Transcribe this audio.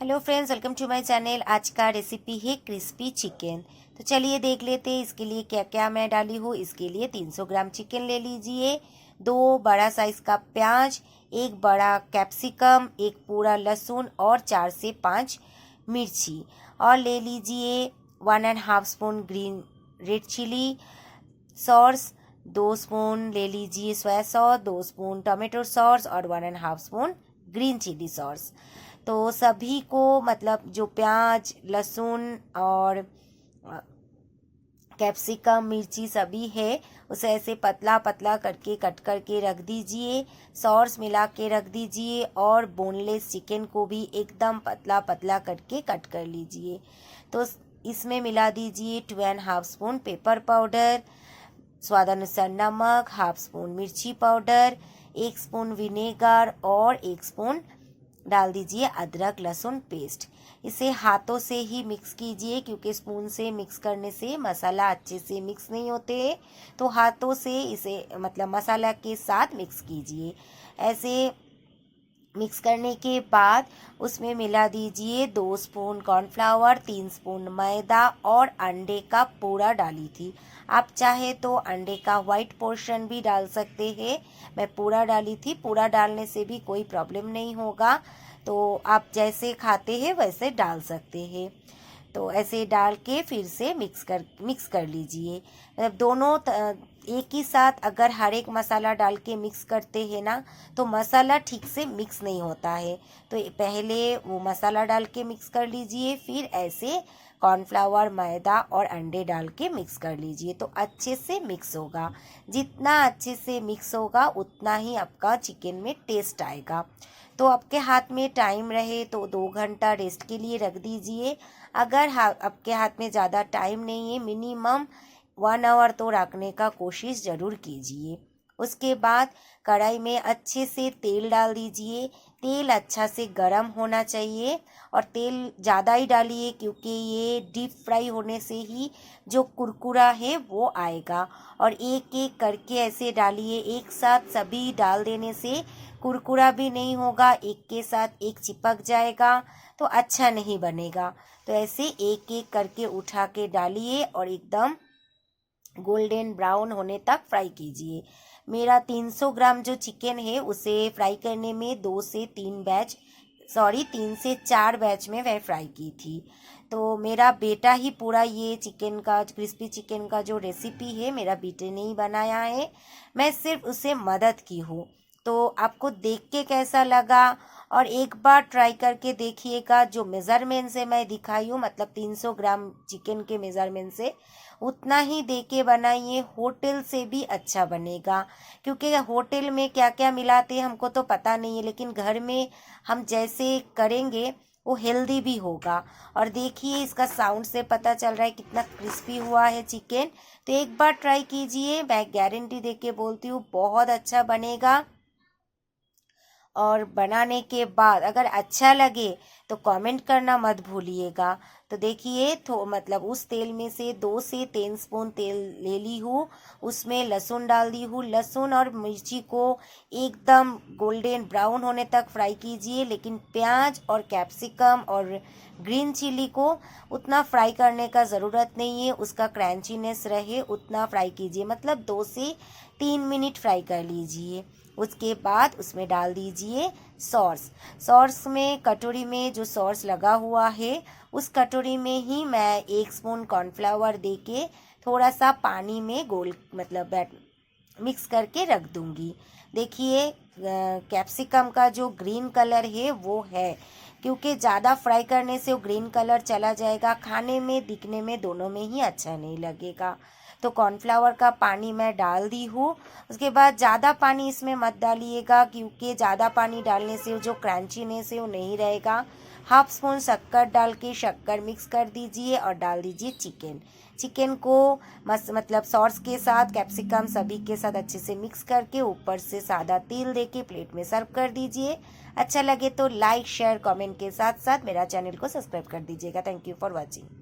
Hello friends, welcome to my channel. आज का recipe है क्रिस्पी चिकन। तो चलिए देख लेते हैं इसके लिए क्या क्या मैं डाली हूँ। इसके लिए 300 ग्राम चिकन ले लीजिए, 2 बड़ा साइज़ का प्याज, 1 बड़ा कैप्सिकम, 1 पूरा लहसुन और 4 से 5 मिर्ची। और ले लीजिए 1.5 spoon green red chili sauce, 2 spoon ले लीजिए soya sauce, 2 spoon tomato sauce और 1.5 स्पून ग्रीन चिली सॉस। तो सभी को मतलब जो प्याज, लहसुन और कैप्सिकम, मिर्ची सभी है उसे ऐसे पतला पतला करके कट करके रख दीजिए। सॉस मिला के रख दीजिए और बोनलेस चिकन को भी एकदम पतला पतला करके कट कर लीजिए। तो इसमें मिला दीजिए 2.5 स्पून पेपर पाउडर, स्वादानुसार नमक, 1/2 स्पून मिर्ची पाउडर, 1 स्पून विनेगर और 1 स्पून डाल दीजिए अदरक लहसुन पेस्ट। इसे हाथों से ही मिक्स कीजिए क्योंकि स्पून से मिक्स करने से मसाला अच्छे से मिक्स नहीं होते। तो हाथों से इसे मतलब मसाला के साथ मिक्स कीजिए। ऐसे मिक्स करने के बाद उसमें मिला दीजिए 2 स्पून कॉर्नफ्लावर, 3 स्पून मैदा और अंडे का पूरा डाली थी। आप चाहे तो अंडे का वाइट पोर्शन भी डाल सकते हैं। मैं पूरा डाली थी। पूरा डालने से भी कोई प्रॉब्लम नहीं होगा। तो आप जैसे खाते हैं वैसे डाल सकते हैं। तो ऐसे डाल के फिर से मिक्स कर लीजिए। मतलब दोनों एक ही साथ अगर हर एक मसाला डाल के मिक्स करते हैं ना तो मसाला ठीक से मिक्स नहीं होता है। तो पहले वो मसाला डाल के मिक्स कर लीजिए, फिर ऐसे कॉर्नफ्लावर, मैदा और अंडे डाल के मिक्स कर लीजिए तो अच्छे से मिक्स होगा। जितना अच्छे से मिक्स होगा उतना ही आपका चिकन में टेस्ट आएगा। तो आपके हाथ में टाइम रहे तो 2 घंटा रेस्ट के लिए रख दीजिए। अगर आपके हाथ में ज़्यादा टाइम नहीं है, मिनिमम 1 आवर तो रखने का कोशिश ज़रूर कीजिए। उसके बाद कढ़ाई में अच्छे से तेल डाल दीजिए। तेल अच्छा से गरम होना चाहिए और तेल ज़्यादा ही डालिए क्योंकि ये डीप फ्राई होने से ही जो कुरकुरा है वो आएगा। और एक एक करके ऐसे डालिए, एक साथ सभी डाल देने से कुरकुरा भी नहीं होगा, एक के साथ एक चिपक जाएगा तो अच्छा नहीं बनेगा। तो ऐसे एक एक करके उठा के डालिए और एकदम गोल्डन ब्राउन होने तक फ्राई कीजिए। मेरा 300 ग्राम जो चिकन है उसे फ्राई करने में 3 से 4 बैच में वह फ्राई की थी। तो मेरा बेटा ही पूरा ये चिकन का क्रिस्पी चिकन का जो रेसिपी है मेरा बेटे ने ही बनाया है। मैं सिर्फ उसे मदद की हूँ। तो आपको देख के कैसा लगा और एक बार ट्राई करके देखिएगा। जो मेज़रमेंट से मैं दिखाई हूँ मतलब 300 ग्राम चिकन के मेज़रमेंट से उतना ही दे के बनाइए। होटल से भी अच्छा बनेगा क्योंकि होटल में क्या क्या मिलाते हैं हमको तो पता नहीं है, लेकिन घर में हम जैसे करेंगे वो हेल्दी भी होगा। और देखिए इसका साउंड से पता चल रहा है कितना क्रिस्पी हुआ है चिकन। तो एक बार ट्राई कीजिए, मैं गारंटी दे के बोलती हूँ बहुत अच्छा बनेगा। और बनाने के बाद अगर अच्छा लगे तो कमेंट करना मत भूलिएगा। तो देखिए तो मतलब उस तेल में से 2 से 3 स्पून तेल ले ली हूँ, उसमें लहसुन डाल दी हूँ। लहसुन और मिर्ची को एकदम गोल्डन ब्राउन होने तक फ्राई कीजिए, लेकिन प्याज और कैप्सिकम और ग्रीन चिली को उतना फ्राई करने का ज़रूरत नहीं है। उसका क्रंचीनेस रहे उतना फ्राई कीजिए, मतलब 2 से 3 मिनट फ्राई कर लीजिए। उसके बाद उसमें डाल दीजिए सॉस। सॉस में कटोरी में जो सॉस लगा हुआ है उस कटोरी में ही मैं 1 स्पून कॉर्नफ्लावर दे के थोड़ा सा पानी में गोल मतलब मिक्स करके रख दूंगी। देखिए कैप्सिकम का जो ग्रीन कलर है वो है, क्योंकि ज़्यादा फ्राई करने से वो ग्रीन कलर चला जाएगा, खाने में दिखने में दोनों में ही अच्छा नहीं लगेगा। तो कॉर्नफ्लावर का पानी मैं डाल दी हूँ। उसके बाद ज़्यादा पानी इसमें मत डालिएगा क्योंकि ज़्यादा पानी डालने से जो क्रंचीनेस है वो नहीं रहेगा। 1/2 स्पून शक्कर डाल के शक्कर मिक्स कर दीजिए और डाल दीजिए चिकन। चिकन को मतलब सॉस के साथ कैप्सिकम सभी के साथ अच्छे से मिक्स करके ऊपर से सादा तेल दे के प्लेट में सर्व कर दीजिए। अच्छा लगे तो लाइक शेयर कमेंट के साथ साथ मेरा चैनल को सब्सक्राइब कर दीजिएगा। Thank you for watching.